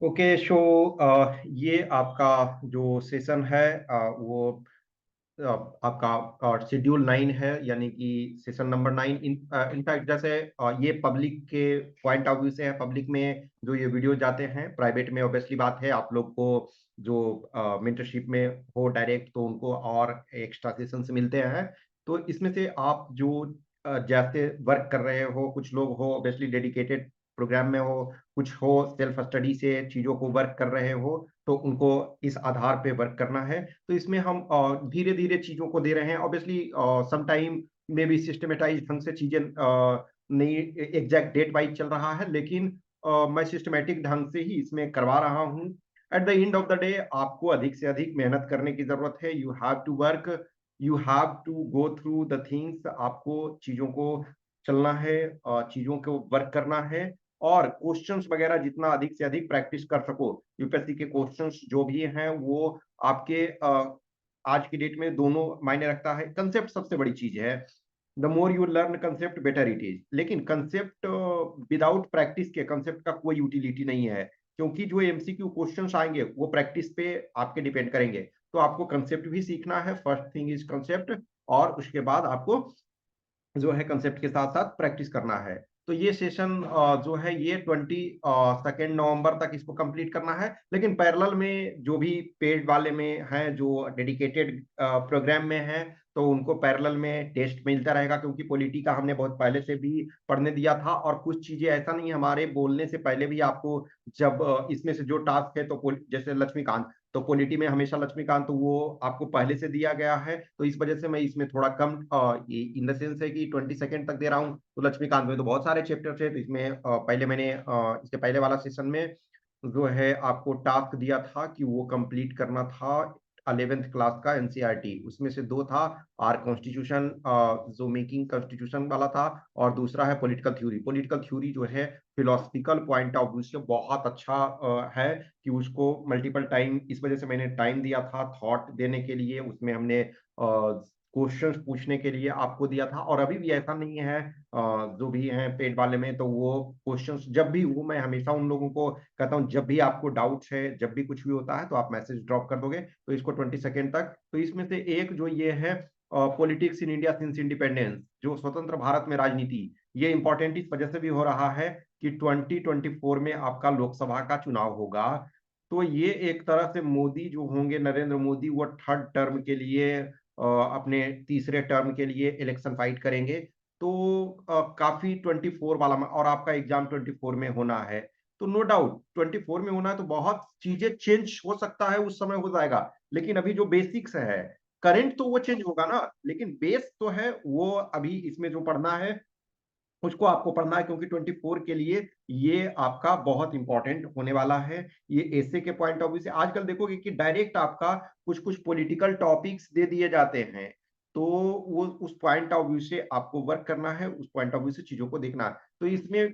Okay so ये आपका जो सेशन है वो अ, आपका शेड्यूल 9 है, यानी कि सेशन नंबर 9। इनफैक्ट जैसे ये पब्लिक के पॉइंट ऑफ व्यू से है। पब्लिक में जो ये वीडियो जाते हैं, प्राइवेट में ऑब्वियसली बात है, आप लोग को जो मेंटरशिप में हो डायरेक्ट, तो उनको और एक्स्ट्रा सेशंस मिलते हैं। तो इसमें से आप जो जैसे वर्क कर रहे हो, कुछ लोग हो ऑब्वियसली डेडिकेटेड प्रोग्राम में हो, कुछ हो सेल्फ स्टडी से चीजों को वर्क कर रहे हो, तो उनको इस आधार पे वर्क करना है। तो इसमें हम धीरे धीरे चीजों को दे रहे हैं। ऑब्वियसली सम टाइम में भी सिस्टमेटाइज ढंग से चीजें नहीं एग्जैक्ट डेट वाइज चल रहा है, लेकिन मैं सिस्टमेटिक ढंग से ही इसमें करवा रहा हूँ। At the end of the day आपको अधिक से अधिक मेहनत करने की जरूरत है। You have to work, you have to go through the things. आपको चीजों को चलना है, चीजों को वर्क करना है, और क्वेश्चंस वगैरह जितना अधिक से अधिक प्रैक्टिस कर सको। यूपीएससी के क्वेश्चंस जो भी हैं वो आपके आज की डेट में दोनों मायने रखता है। कंसेप्ट सबसे बड़ी चीज है। The more you learn concept better it is. लेकिन कंसेप्ट विदाउट प्रैक्टिस के कंसेप्ट का कोई यूटिलिटी नहीं है, क्योंकि जो एमसीक्यू क्वेश्चंस आएंगे वो प्रैक्टिस पे आपके डिपेंड करेंगे। तो आपको कंसेप्ट भी सीखना है, फर्स्ट थिंग इज कंसेप्ट, और उसके बाद आपको जो है कंसेप्ट के साथ साथ प्रैक्टिस करना है। तो ये सेशन जो है ये 22 नवंबर तक इसको कंप्लीट करना है। लेकिन पैरेलल में जो भी पेड वाले में हैं, जो डेडिकेटेड प्रोग्राम में हैं, तो उनको पैरेलल में टेस्ट मिलता रहेगा, क्योंकि पॉलिटी का हमने बहुत पहले से भी पढ़ने दिया था। और कुछ चीजें ऐसा नहीं, हमारे बोलने से पहले भी आपको जब इसमें से जो टास्क है, तो जैसे लक्ष्मीकांत, तो पॉलिटी में हमेशा लक्ष्मीकांत, तो वो आपको पहले से दिया गया है। तो इस वजह से मैं इसमें थोड़ा कम इन द सेंस है कि 22 तक दे रहा हूँ। तो लक्ष्मीकांत में तो बहुत सारे चैप्टर थे, तो इसमें पहले मैंने इसके पहले वाला सेशन में जो है आपको टास्क दिया था कि वो कंप्लीट करना था 11th क्लास का एनसीईआरटी। उसमें से दो था आर कॉन्स्टिट्यूशन, जो मेकिंग कॉन्स्टिट्यूशन वाला था, और दूसरा है पॉलिटिकल थ्योरी। पॉलिटिकल थ्योरी जो है फिलोसफिकल पॉइंट ऑफ व्यू से बहुत अच्छा है, कि उसको मल्टीपल टाइम, इस वजह से मैंने टाइम दिया था थॉट देने के लिए। उसमें हमने क्वेश्चंस पूछने के लिए आपको दिया था। और अभी भी ऐसा नहीं है, जो भी हैं पेड वाले में, तो वो क्वेश्चंस जब भी, वो मैं हमेशा उन लोगों को कहता हूँ, जब भी आपको डाउट्स है, जब भी कुछ भी होता है, तो आप मैसेज ड्रॉप कर दोगे। तो इसको 22 तक, तो इसमें से एक जो ये है politics in India since independence, जो स्वतंत्र भारत में राजनीति, ये इंपॉर्टेंट इस वजह से भी हो रहा है कि 2024 में आपका लोकसभा का चुनाव होगा। तो ये एक तरह से मोदी जो होंगे, नरेंद्र मोदी, वो थर्ड टर्म के लिए, अपने तीसरे टर्म के लिए इलेक्शन फाइट करेंगे। तो काफी 24 वाला और आपका एग्जाम 24 में होना है। तो नो डाउट 24 में होना है, तो बहुत चीजें चेंज हो सकता है, उस समय हो जाएगा। लेकिन अभी जो बेसिक्स है, करंट तो वो चेंज होगा ना, लेकिन बेस तो है वो। अभी इसमें जो पढ़ना है उसको आपको पढ़ना है, क्योंकि 24 के लिए ये आपका बहुत इंपॉर्टेंट होने वाला है। ये ऐसे के पॉइंट ऑफ व्यू से आजकल देखोगे कि डायरेक्ट आपका कुछ कुछ पॉलिटिकल टॉपिक्स दे दिए जाते हैं। तो वो उस पॉइंट ऑफ व्यू से आपको वर्क करना है, उस पॉइंट ऑफ व्यू से चीजों को देखना है। तो इसमें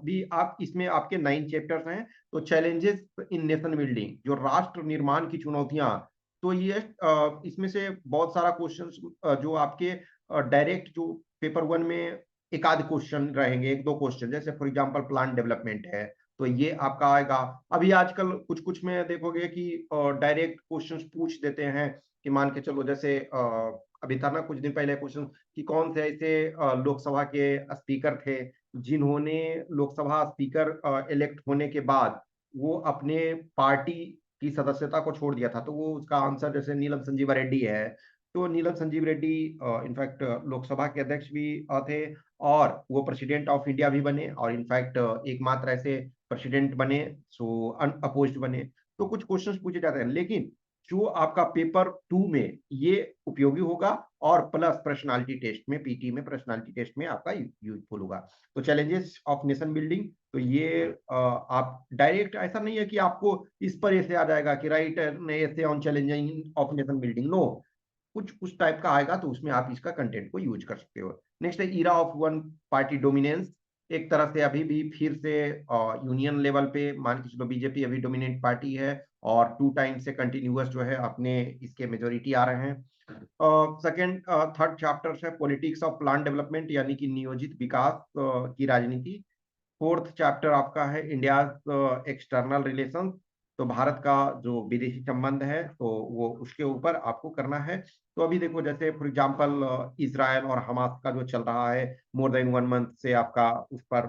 भी आप, इसमें आपके 9 चैप्टर्स हैं। तो चैलेंजेस इन नेशन बिल्डिंग, जो राष्ट्र निर्माण की चुनौतियां, तो ये इसमें से बहुत सारा क्वेश्चन जो आपके डायरेक्ट जो पेपर वन में एक आध क्वेश्चन रहेंगे, एक दो क्वेश्चन, जैसे फॉर एग्जांपल प्लान डेवलपमेंट है, तो ये आपका आएगा। अभी आजकल कुछ कुछ में देखोगे कि डायरेक्ट क्वेश्चंस पूछ देते हैं, कि मान के चलो जैसे अभी था ना कुछ दिन पहले क्वेश्चन, कि कौन से ऐसे लोकसभा के स्पीकर थे जिन्होंने लोकसभा स्पीकर इलेक्ट होने के बाद वो अपने पार्टी की सदस्यता को छोड़ दिया था। तो वो उसका आंसर जैसे नीलम संजीवा रेड्डी है। तो नीलम संजीव रेड्डी इनफैक्ट लोकसभा के अध्यक्ष भी थे, और वो प्रेसिडेंट ऑफ इंडिया भी बने, और इनफैक्ट एकमात्र ऐसे प्रेसिडेंट बने सो अनअपोज्ड बने। तो कुछ क्वेश्चंस पूछे जाते हैं, लेकिन जो आपका पेपर 2 में ये उपयोगी होगा, और प्लस पर्सनालिटी टेस्ट में, पीटी में पर्सनालिटी टेस्ट में आपका यूजफुल होगा। तो चैलेंजेस ऑफ नेशन बिल्डिंग, तो ये आप डायरेक्ट, ऐसा नहीं है कि आपको इस पर ऐसे आ जाएगा कि राइट ऐसे on challenging of nation building, no. कुछ उस टाइप का आएगा, तो उसमें आप इसका कंटेंट को यूज कर सकते हो। नेक्स्ट है era of one party dominance. एक तरह से अभी भी फिर से यूनियन लेवल पे मान के चलो बीजेपी अभी डोमिनेंट पार्टी है, और 2 टाइम से कंटिन्यूअस जो है अपने इसके मेजोरिटी आ रहे हैं। सेकेंड थर्ड चैप्टर है पॉलिटिक्स ऑफ प्लान डेवलपमेंट, यानी कि नियोजित विकास की राजनीति। फोर्थ चैप्टर आपका है इंडिया एक्सटर्नल रिलेशन। तो भारत का जो विदेशी संबंध है तो वो उसके ऊपर आपको करना है। तो अभी देखो जैसे फॉर एग्जांपल इजराइल और हमास का जो चल रहा है, मोर देन 1 मंथ से आपका उस पर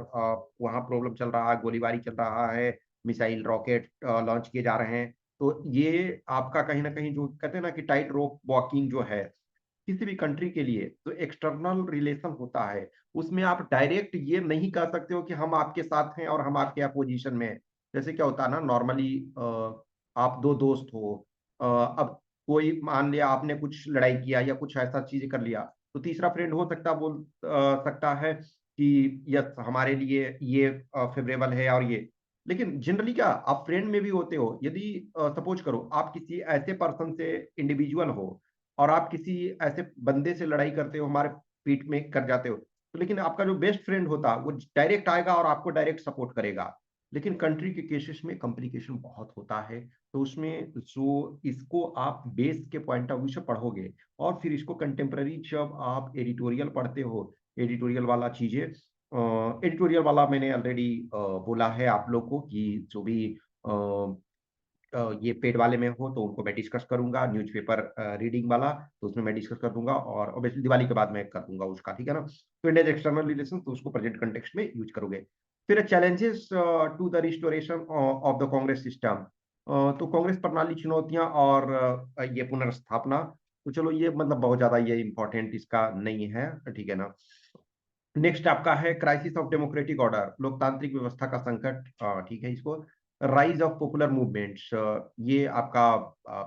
वहाँ प्रॉब्लम चल रहा है, गोलीबारी चल रहा है, मिसाइल रॉकेट लॉन्च किए जा रहे हैं। तो ये आपका कहीं ना कहीं जो कहते हैं ना कि टाइट रोप वॉकिंग जो है किसी भी कंट्री के लिए, तो एक्सटर्नल रिलेशन होता है। उसमें आप डायरेक्ट ये नहीं कह सकते हो कि हम आपके साथ हैं और हम आपके अपोजिशन में हैं। जैसे क्या होता है ना, नॉर्मली आप दो दोस्त हो, अब कोई मान लिया आपने कुछ लड़ाई किया या कुछ ऐसा चीज कर लिया, तो तीसरा फ्रेंड हो सकता है कि यस हमारे लिए ये फेवरेबल है और ये। लेकिन जनरली क्या आप फ्रेंड में भी होते हो, यदि सपोज करो आप किसी ऐसे पर्सन से इंडिविजुअल हो और आप किसी ऐसे बंदे से लड़ाई करते हो, हमारे पीठ में कर जाते हो, तो लेकिन आपका जो बेस्ट फ्रेंड होता वो डायरेक्ट आएगा और आपको डायरेक्ट सपोर्ट करेगा। लेकिन कंट्री के केसेस में कॉम्प्लिकेशन बहुत होता है। तो उसमें जो इसको आप बेस के पॉइंट ऑफ व्यू से पढ़ोगे और फिर इसको कंटेम्प्ररी जब आप एडिटोरियल पढ़ते हो, एडिटोरियल वाला चीजें, एडिटोरियल वाला मैंने ऑलरेडी बोला है आप लोग को कि जो भी ये पेड वाले में हो तो उनको मैं डिस्कस करूंगा, न्यूज़पेपर रीडिंग वाला तो उसमें मैं डिस्कस कर दूंगा, और ऑब्वियसली दिवाली के बाद मैं कर दूंगा उसका, ठीक है ना। तो इंडिया एक्सटर्नल रिलेशन तो उसको प्रेजेंट कंटेक्स्ट में यूज करोगे। फिर challenges to the restoration of the Congress system. तो कांग्रेस प्रणाली चुनौतियां और ये पुनर्स्थापना। तो चलो ये मतलब बहुत ज्यादा ये इंपॉर्टेंट इसका नहीं है, ठीक है ना। नेक्स्ट आपका है क्राइसिस ऑफ डेमोक्रेटिक ऑर्डर, लोकतांत्रिक व्यवस्था का संकट, ठीक है इसको। राइज ऑफ पॉपुलर मूवमेंट्स, ये आपका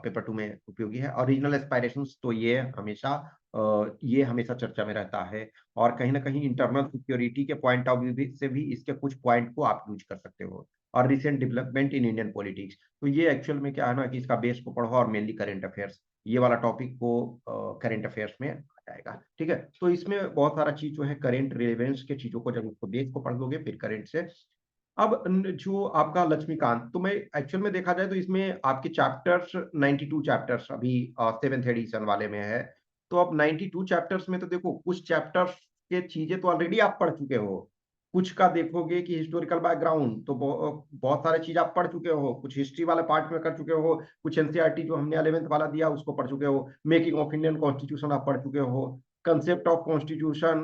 पेपर 2 में उपयोगी है। और रीजनल एस्पायरेशंस, तो ये हमेशा चर्चा में रहता है। और कहीं ना कहीं इंटरनल सिक्योरिटी के पॉइंट ऑफ व्यू से भी इसके कुछ पॉइंट को आप यूज कर सकते हो। और recent development in Indian politics, तो ये एक्चुअल में क्या है ना कि इसका बेस को पढ़ो और मेनली करंट अफेयर्स, ये वाला टॉपिक को करंट अफेयर्स में जाएगा, ठीक है। तो इसमें बहुत सारा चीज जो है करंट रिलेवेंस के चीजों को, जब उसको बेस को पढ़ लोगे फिर करंट से। अब जो आपका लक्ष्मीकांत, तो मैं एक्चुअल में देखा जाए तो इसमें आपके चैप्टर्स 92 चैप्टर्स अभी 7th एडिशन वाले में है। तो अब 92 चैप्टर्स में तो देखो कुछ चैप्टर्स के चीजें तो ऑलरेडी आप पढ़ चुके हो। कुछ का देखोगे कि हिस्टोरिकल बैकग्राउंड तो बहुत सारे चीज आप पढ़ चुके हो, कुछ हिस्ट्री वाले पार्ट में कर चुके हो, कुछ एनसीईआरटी जो हमने 11th वाला दिया उसको पढ़ चुके हो, मेकिंग ऑफ इंडियन कॉन्स्टिट्यूशन आप पढ़ चुके हो, कंसेप्ट ऑफ कॉन्स्टिट्यूशन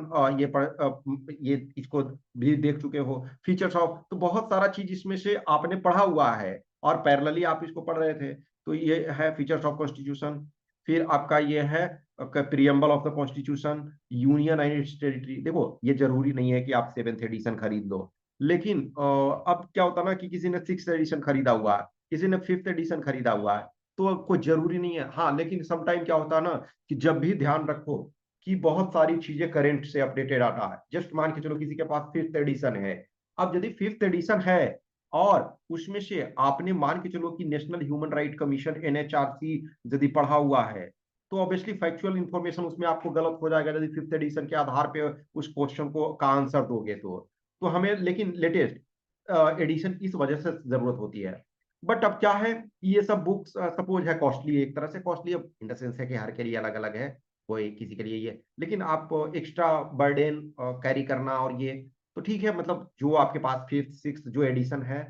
ये इसको भी देख चुके हो, फीचर्स ऑफ, तो बहुत सारा चीज इसमें से आपने पढ़ा हुआ है और पैरेलली आप इसको पढ़ रहे थे। तो ये है फीचर्स ऑफ कॉन्स्टिट्यूशन। फिर आपका ये है preamble of the constitution, union and it's territory. देखो ये जरूरी नहीं है कि आप 7th एडिशन खरीद लो, लेकिन अब क्या होता ना कि किसी ने 6th एडिशन खरीदा हुआ है, किसी ने 5th एडिशन खरीदा हुआ है, तो कोई जरूरी नहीं है। हाँ लेकिन समटाइम क्या होता है ना कि जब भी ध्यान रखो कि बहुत सारी चीजें करंट से अपडेटेड आता है। जस्ट मान के चलो किसी के पास 5th एडिशन है, अब यदि 5th एडिशन है और उसमें से आपने मान के चलो कि national human right commission NHRC यदि पढ़ा हुआ है, तो ऑब्वियसली फैक्चुअल इंफॉर्मेशन उसमें आपको गलत हो जाएगा यदि 5th एडिशन के आधार पे उस क्वेश्चन को का आंसर दोगे तो हमें लेकिन लेटेस्ट एडिशन इस वजह से जरूरत होती है। बट अब क्या है, ये सब बुक्स सपोज है कॉस्टली, एक तरह से कॉस्टली अब इन द सेंस है कि हर के लिए अलग अलग है, कोई किसी के लिए ये, लेकिन आप एक्स्ट्रा बर्डन कैरी करना और ये, तो ठीक है। मतलब जो आपके पास 5th 6th जो एडिशन है,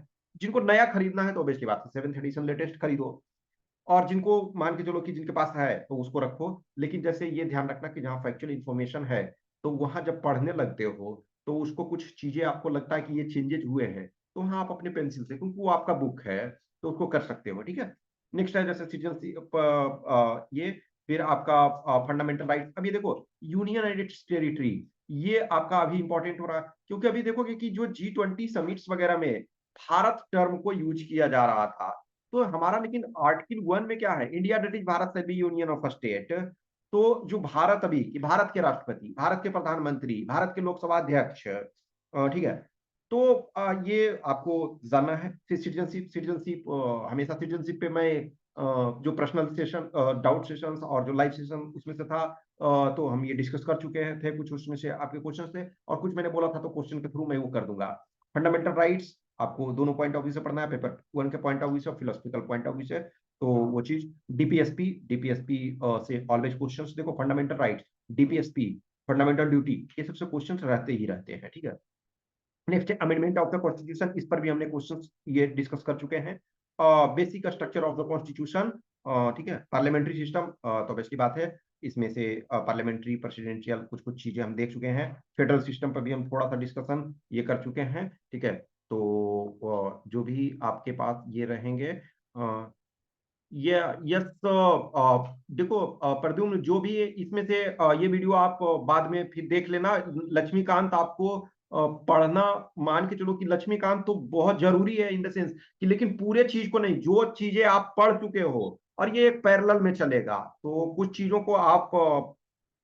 जिनको नया खरीदना है तो ऑब्वियसली बात है 7th एडिशन लेटेस्ट खरीदो, और जिनको मान के चलो कि जिनके पास है तो उसको रखो। लेकिन जैसे ये ध्यान रखना कि जहाँ फैक्चुअल इंफॉर्मेशन है तो वहां जब पढ़ने लगते हो तो उसको कुछ चीजें आपको लगता है कि ये चेंजेस हुए हैं, तो हाँ आप अपने पेंसिल से, क्योंकि वो आपका बुक है तो उसको कर सकते हो, ठीक है। नेक्स्ट है जैसे सिटीजनशिप, ये फिर आपका फंडामेंटल राइट। अब ये देखो यूनियन एंड इट्स टेरिटरी, ये आपका अभी इंपॉर्टेंट हो रहा है, क्योंकि अभी देखोगे कि जो G20 समिट्स वगैरह में भारत टर्म को यूज किया जा रहा था, तो हमारा लेकिन आर्टिकल 1 में क्या है, इंडिया डेट इज भारत से भी यूनियन ऑफ स्टेट। तो जो भारत अभी कि भारत के राष्ट्रपति, भारत के प्रधानमंत्री, भारत के लोकसभा अध्यक्ष, ठीक है। तो ये आपको जानना है। फिर सिटीजनशिप हमेशा सिटीजनशिप पे मैं जो पर्सनल सेशन, डाउट सेशन और जो लाइव सेशन उसमें से था, तो हम ये डिस्कस कर चुके हैं थे, कुछ उसमें से आपके क्वेश्चन थे और कुछ मैंने बोला था तो क्वेश्चन के थ्रू मैं वो कर दूंगा। फंडामेंटल राइट्स आपको दोनों पॉइंट ऑफ व्यू से पढ़ना है, पेपर 1 के पॉइंट ऑफ व्यू से, फिलोसफिकल पॉइंट ऑफ व्यू से। तो वो चीज डीपीएसपी से ऑलवेज क्वेश्चंस देखो, fundamental rights, DPSP, fundamental duty, ये सबसे क्वेश्चंस रहते ही रहते हैं, ठीक है। Next amendment of the constitution, इस पर भी हमने क्वेश्चन ये डिस्कस कर चुके हैं। Basic structure of the constitution, ठीक है, पार्लियामेंट्री सिस्टम, तो बेसिक बात है, इसमें से पार्लियामेंट्री प्रेसिडेंशियल कुछ कुछ चीजें हम देख चुके हैं। फेडरल सिस्टम पर भी हम थोड़ा सा डिस्कशन ये कर चुके हैं, ठीक है। तो जो भी आपके पास ये रहेंगे, ये यस, देखो प्रद्युम्न, जो भी इसमें से ये वीडियो आप बाद में फिर देख लेना। लक्ष्मीकांत आपको पढ़ना, मान के चलो कि लक्ष्मीकांत तो बहुत जरूरी है इन द सेंस कि, लेकिन पूरे चीज को नहीं, जो चीजें आप पढ़ चुके हो, और ये पैरेलल में चलेगा, तो कुछ चीजों को आप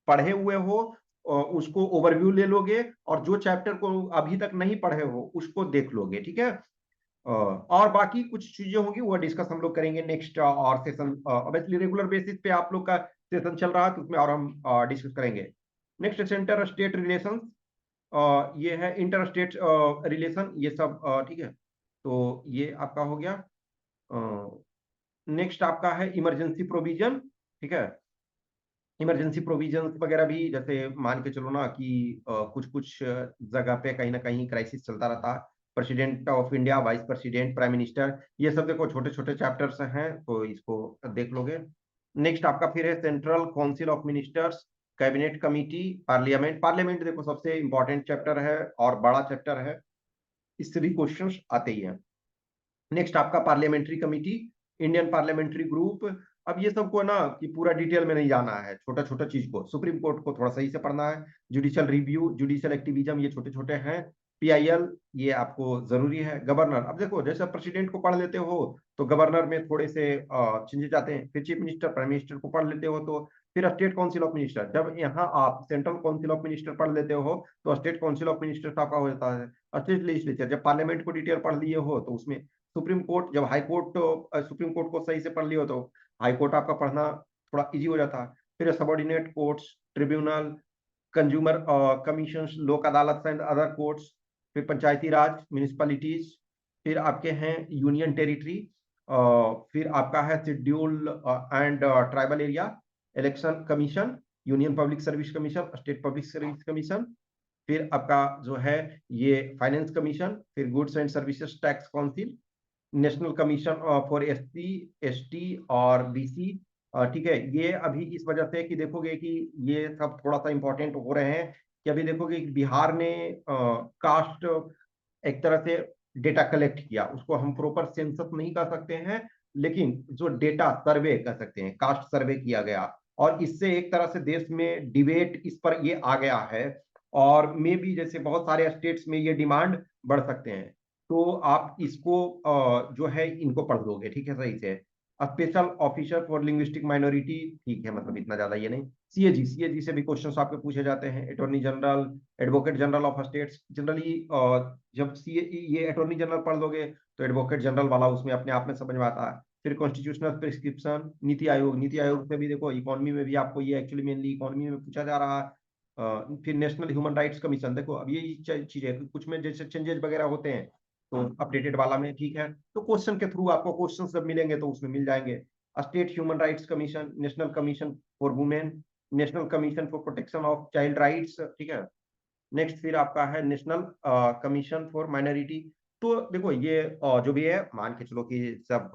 पढ़े हुए हो, उसको ओवरव्यू ले लोगे, और जो चैप्टर को अभी तक नहीं पढ़े हो उसको देख लोगे, ठीक है। और बाकी कुछ चीजें होंगी वो डिस्कस हम लोग करेंगे नेक्स्ट और सेशन, ऑब्वियसली रेगुलर बेसिस पे आप लोग का सेशन चल रहा है तो उसमें और हम डिस्कस करेंगे। नेक्स्ट सेंटर स्टेट रिलेशंस, ये है इंटर स्टेट रिलेशन, ये सब ठीक है, तो ये आपका हो गया। नेक्स्ट आपका है इमरजेंसी प्रोविजन, ठीक है। इमरजेंसी प्रोविजंस वगैरह भी, जैसे मान के चलो ना कि कुछ कुछ जगह पे कहीं ना कहीं क्राइसिस चलता रहता है, president of India, vice president, prime minister, ये सब देखो छोटे छोटे चैप्टर्स हैं, तो इसको देख लोगे। नेक्स्ट आपका फिर है central council of ministers, cabinet committee, parliament. Parliament देखो सबसे इंपॉर्टेंट चैप्टर है और बड़ा चैप्टर है, इससे भी क्वेश्चंस आते ही हैं। नेक्स्ट आपका parliamentary committee, Indian parliamentary group. अब ये सबको ना कि पूरा डिटेल में नहीं जाना है, छोटा छोटा चीज को, सुप्रीम कोर्ट को थोड़ा सही से पढ़ना है, जुडिशियल रिव्यू, जुडिशियल एक्टिविज्म, ये छोटे छोटे हैं। पीआईएल, ये आपको जरूरी है। गवर्नर, अब देखो जैसे प्रेसिडेंट को पढ़ लेते हो तो गवर्नर में थोड़े से चेंजेस आते हैं, फिर चीफ मिनिस्टर, प्राइम मिनिस्टर को पढ़ लेते हो तो फिर स्टेट काउंसिल ऑफ मिनिस्टर। जब यहाँ आप सेंट्रल काउंसिल ऑफ मिनिस्टर पढ़ लेते हो तो स्टेट काउंसिल ऑफ मिनिस्टर आपका हो जाता है। स्टेट लेजिस्लेचर, जब पार्लियामेंट को डिटेल पढ़ लिए हो तो उसमें सुप्रीम कोर्ट, जब हाई कोर्ट, सुप्रीम कोर्ट को सही से पढ़ लियो तो हाई कोर्ट आपका पढ़ना थोड़ा इजी हो जाता है। फिर subordinate courts, tribunal, consumer commission, लोक अदालत एंड अदर कोर्ट्स, फिर पंचायती राज, म्यूनिसिपैलिटीज, फिर आपके हैं यूनियन टेरिटरी, फिर आपका है schedule and tribal area, election commission, union public service commission, state public service commission, फिर आपका जो है ये फाइनेंस कमीशन, फिर goods and services tax council, national commission for SC, ST और बीसी, ठीक है। ये अभी इस वजह से कि देखोगे कि ये सब थोड़ा सा इंपॉर्टेंट हो रहे हैं, कि अभी देखोगे कि बिहार ने कास्ट एक तरह से डेटा कलेक्ट किया, उसको हम प्रॉपर सेंसस नहीं कर सकते हैं, लेकिन जो डेटा सर्वे कर सकते हैं, कास्ट सर्वे किया गया, और इससे एक तरह से देश में डिबेट इस पर ये आ गया है, और मे भी जैसे बहुत सारे स्टेट्स में ये डिमांड बढ़ सकते हैं, तो आप इसको जो है इनको पढ़ दोगे, ठीक है, सही से। Special officer for linguistic minority, ठीक है, मतलब इतना ज्यादा ये नहीं। सीएजी, सीएजी से भी क्वेश्चंस आपके पूछे जाते हैं। Attorney general, advocate general of states, generally जब सी ये अटॉर्नी जनरल पढ़ दोगे तो एडवोकेट जनरल वाला उसमें अपने आप में समझ में आता है। फिर कॉन्स्टिट्यूशनल प्रिस्क्रिप्शन, नीति आयोग, नीति आयोग से भी देखो, इकोनॉमी में भी आपको ये एक्चुअली मेनली इकोनॉमी में पूछा जा रहा है। फिर नेशनल ह्यूमन राइट्स कमीशन, देखो अब ये चीजें कुछ में जैसे चेंजेस वगैरह होते हैं तो अपडेटेड वाला में ठीक है, तो क्वेश्चन के थ्रू आपको क्वेश्चन जब मिलेंगे तो उसमें मिल जाएंगे। State human rights commission, national commission for women, national commission for protection of child rights, ठीक है। नेक्स्ट फिर आपका है नेशनल कमीशन फॉर माइनॉरिटी। तो देखो ये जो भी है, मान के चलो कि सब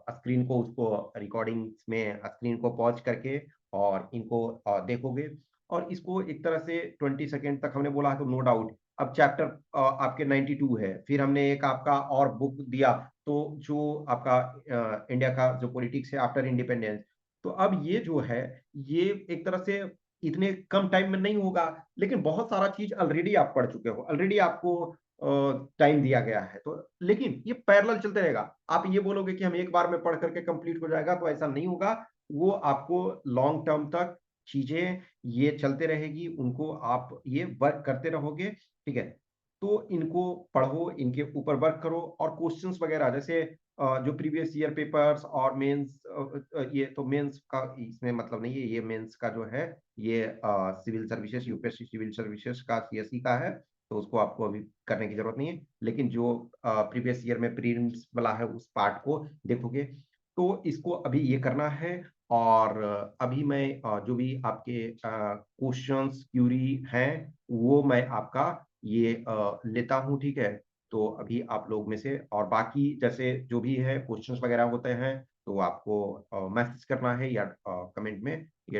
स्क्रीन को, उसको रिकॉर्डिंग में स्क्रीन को पॉज करके और इनको देखोगे, और इसको एक तरह से 20 सेकेंड तक हमने बोला है तो नो डाउट। अब चैप्टर आपके 92 है, फिर हमने एक आपका और बुक दिया, तो जो आपका इंडिया का जो पॉलिटिक्स है आफ्टर इंडिपेंडेंस, तो अब ये जो है ये एक तरह से इतने कम टाइम में नहीं होगा, लेकिन बहुत सारा चीज ऑलरेडी आप पढ़ चुके हो, ऑलरेडी आपको टाइम दिया गया है, तो लेकिन ये पैरेलल चलते रहेगा। आप ये बोलोगे कि हम एक बार में पढ़ करके कंप्लीट हो जाएगा, तो ऐसा नहीं होगा। वो आपको लॉन्ग टर्म तक चीजें ये चलते रहेगी, उनको आप ये वर्क करते रहोगे, ठीक है। तो इनको पढ़ो, इनके ऊपर वर्क करो, और क्वेश्चंस वगैरह जैसे जो प्रीवियस ईयर पेपर्स और मेंस, ये तो मेंस का इसमें मतलब नहीं है, ये मेंस का जो है ये civil services, UPSC civil services का, सीएससी का है, तो उसको आपको अभी करने की जरूरत नहीं है। लेकिन जो प्रीवियस ईयर में प्रीलिम्स वाला है उस पार्ट को देखोगे, तो इसको अभी ये करना है। और अभी मैं जो भी आपके क्वेश्चंस क्यूरी हैं वो मैं आपका ये लेता हूँ, ठीक है? तो अभी आप लोग में से और बाकी जैसे जो भी है क्वेश्चंस वगैरह होते हैं, तो आपको मैसेज करना है या कमेंट में या